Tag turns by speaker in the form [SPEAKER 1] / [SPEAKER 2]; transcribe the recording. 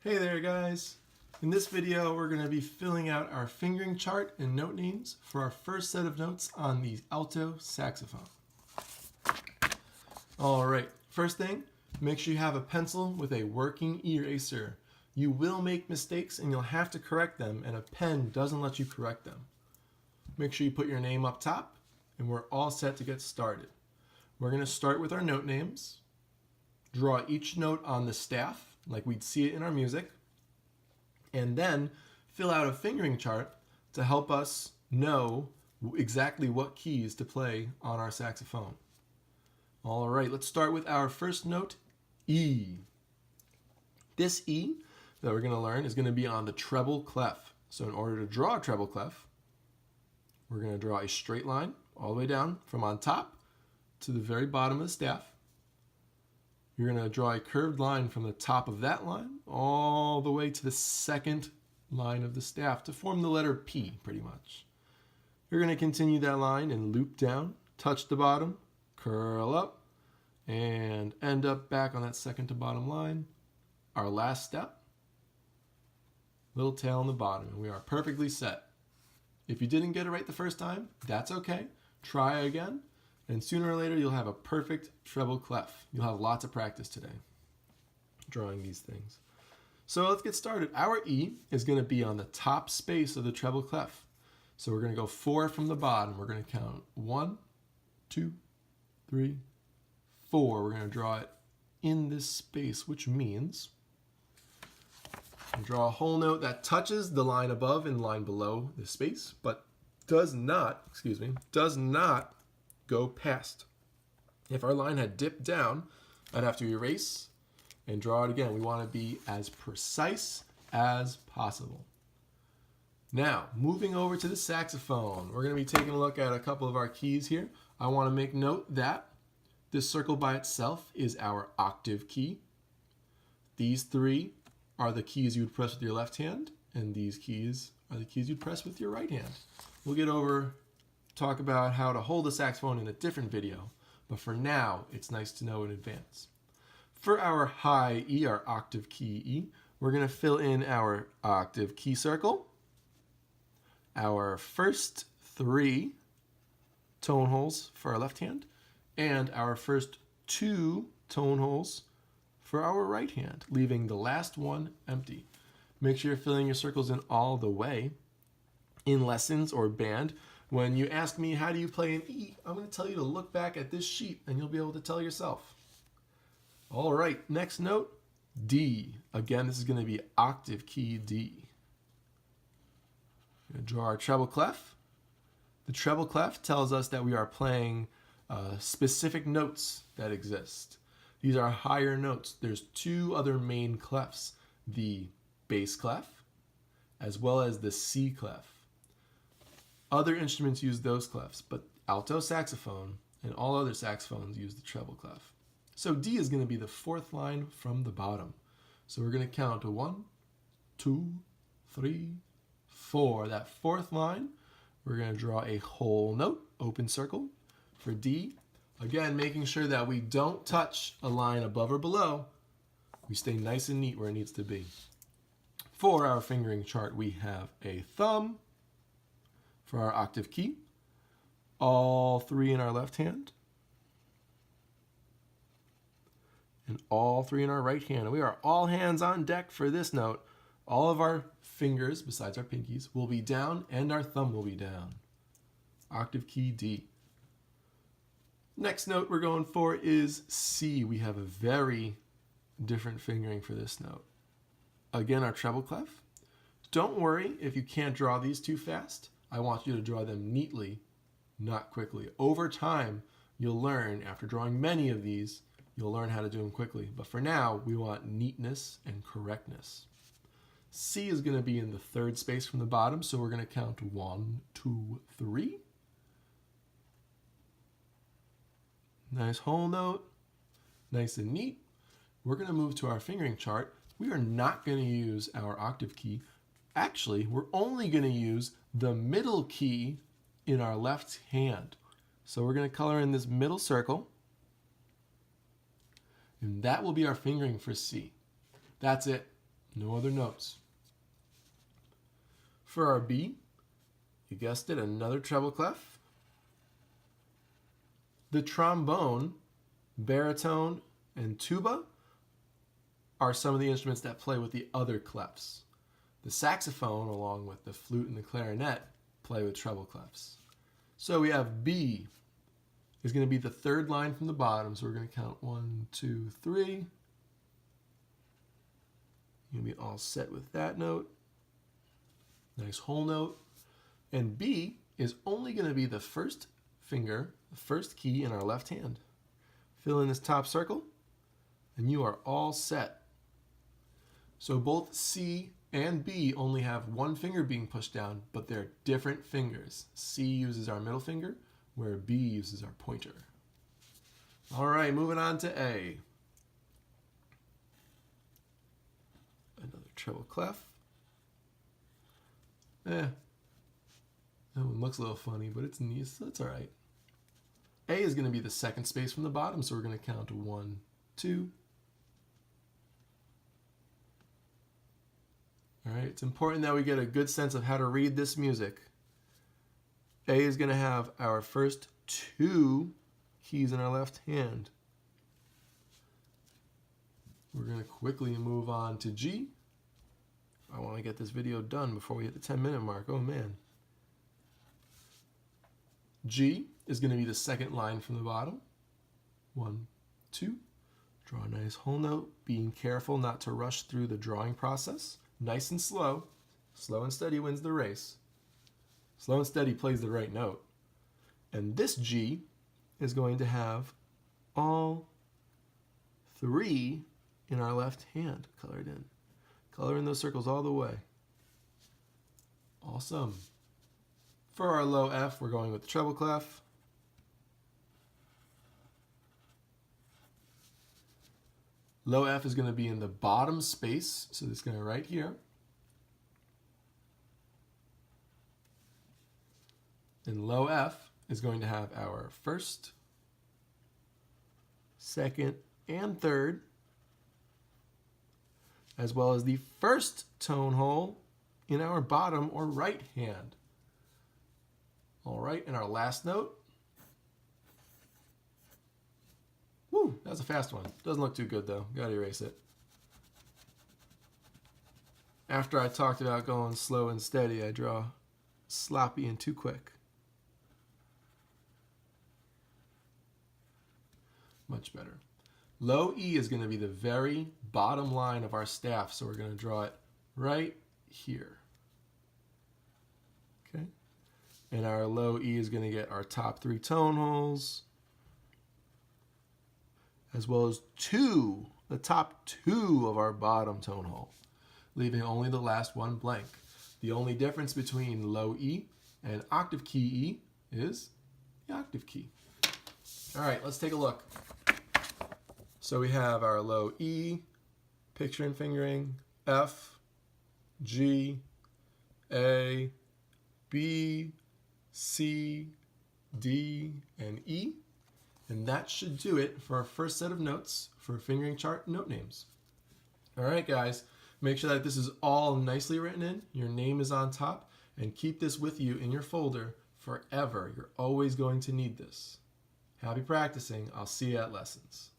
[SPEAKER 1] Hey there guys! In this video we're going to be filling out our fingering chart and note names for our first set of notes on the alto saxophone. Alright, first thing, make sure you have a pencil with a working eraser. You will make mistakes and you'll have to correct them, and a pen doesn't let you correct them. Make sure you put your name up top and we're all set to get started. We're going to start with our note names, draw each note on the staff like we'd see it in our music, and then fill out a fingering chart to help us know exactly what keys to play on our saxophone. All right, let's start with our first note, E. This E that we're going to learn is going to be on the treble clef. So in order to draw a treble clef, we're going to draw a straight line all the way down from on top to the very bottom of the staff. You're going to draw a curved line from the top of that line all the way to the second line of the staff to form the letter P, pretty much. You're going to continue that line and loop down, touch the bottom, curl up, and end up back on that second to bottom line. Our last step, little tail on the bottom, and we are perfectly set. If you didn't get it right the first time, that's okay. Try again. And sooner or later, you'll have a perfect treble clef. You'll have lots of practice today drawing these things. So let's get started. Our E is going to be on the top space of the treble clef. So we're going to go 4 from the bottom. We're going to count 1, 2, 3, 4. We're going to draw it in this space, which means draw a whole note that touches the line above and line below the space, but does not go past. If our line had dipped down, I'd have to erase and draw it again. We want to be as precise as possible. Now, moving over to the saxophone, we're going to be taking a look at a couple of our keys here. I want to make note that this circle by itself is our octave key. These 3 are the keys you would press with your left hand, and these keys are the keys you'd press with your right hand. We'll talk about how to hold a saxophone in a different video, but for now, it's nice to know in advance. For our high E, our octave key E, we're going to fill in our octave key circle, our first 3 tone holes for our left hand, and our first 2 tone holes for our right hand, leaving the last one empty. Make sure you're filling your circles in all the way. In lessons or band, when you ask me how do you play an E, I'm going to tell you to look back at this sheet and you'll be able to tell yourself. All right, next note, D. Again, this is going to be octave key D. We're going to draw our treble clef. The treble clef tells us that we are playing specific notes that exist. These are higher notes. There's 2 other main clefs, the bass clef as well as the C clef. Other instruments use those clefs, but alto saxophone and all other saxophones use the treble clef. So D is going to be the 4th line from the bottom. So we're going to count to 1, 2, 3, 4. That 4th line, we're going to draw a whole note, open circle for D. Again, making sure that we don't touch a line above or below. We stay nice and neat where it needs to be. For our fingering chart, we have a thumb for our octave key, all 3 in our left hand, and all 3 in our right hand. And we are all hands on deck for this note. All of our fingers, besides our pinkies, will be down and our thumb will be down. Octave key D. Next note we're going for is C. We have a very different fingering for this note. Again, our treble clef. Don't worry if you can't draw these too fast. I want you to draw them neatly, not quickly. Over time, you'll learn, after drawing many of these, you'll learn how to do them quickly. But for now, we want neatness and correctness. C is going to be in the 3rd space from the bottom, so we're going to count 1, 2, 3. Nice whole note, nice and neat. We're going to move to our fingering chart. We are not going to use our octave key. Actually, we're only going to use the middle key in our left hand. So we're going to color in this middle circle, and that will be our fingering for C. That's it. No other notes. For our B, you guessed it, another treble clef. The trombone, baritone, and tuba are some of the instruments that play with the other clefs. The saxophone, along with the flute and the clarinet, play with treble clefs. So we have B is going to be the third line from the bottom. So we're going to count 1, 2, 3. You'll be all set with that note. Nice whole note. And B is only going to be the first finger, the first key in our left hand. Fill in this top circle, and you are all set. So both C and B only have one finger being pushed down, but they're different fingers. C uses our middle finger, where B uses our pointer. All right, moving on to A. Another treble clef. That one looks a little funny, but it's neat, so it's all right. A is going to be the second space from the bottom, so we're going to count to 1, 2. All right, it's important that we get a good sense of how to read this music. A is going to have our first 2 keys in our left hand. We're going to quickly move on to G. I want to get this video done before we hit the 10-minute mark. Oh, man. G is going to be the second line from the bottom. 1, 2. Draw a nice whole note, being careful not to rush through the drawing process. Nice and slow. Slow and steady wins the race. Slow and steady plays the right note. And this G is going to have all 3 in our left hand colored in. Color in those circles all the way. Awesome. For our low F, we're going with the treble clef. Low F is going to be in the bottom space, so it's going to right here. And low F is going to have our first, second, and third, as well as the first tone hole in our bottom or right hand. All right, and our last note. Woo, that's a fast one. Doesn't look too good though. Gotta erase it. After I talked about going slow and steady, I draw sloppy and too quick. Much better. Low E is going to be the very bottom line of our staff, so we're going to draw it right here. Okay? And our low E is going to get our top 3 tone holes, as well as the top 2 of our bottom tone hole, leaving only the last one blank. The only difference between low E and octave key E is the octave key. All right, let's take a look. So we have our low E, picture and fingering, F, G, A, B, C, D, and E. And that should do it for our first set of notes for fingering chart note names. All right, guys, make sure that this is all nicely written in. Your name is on top, and keep this with you in your folder forever. You're always going to need this. Happy practicing. I'll see you at lessons.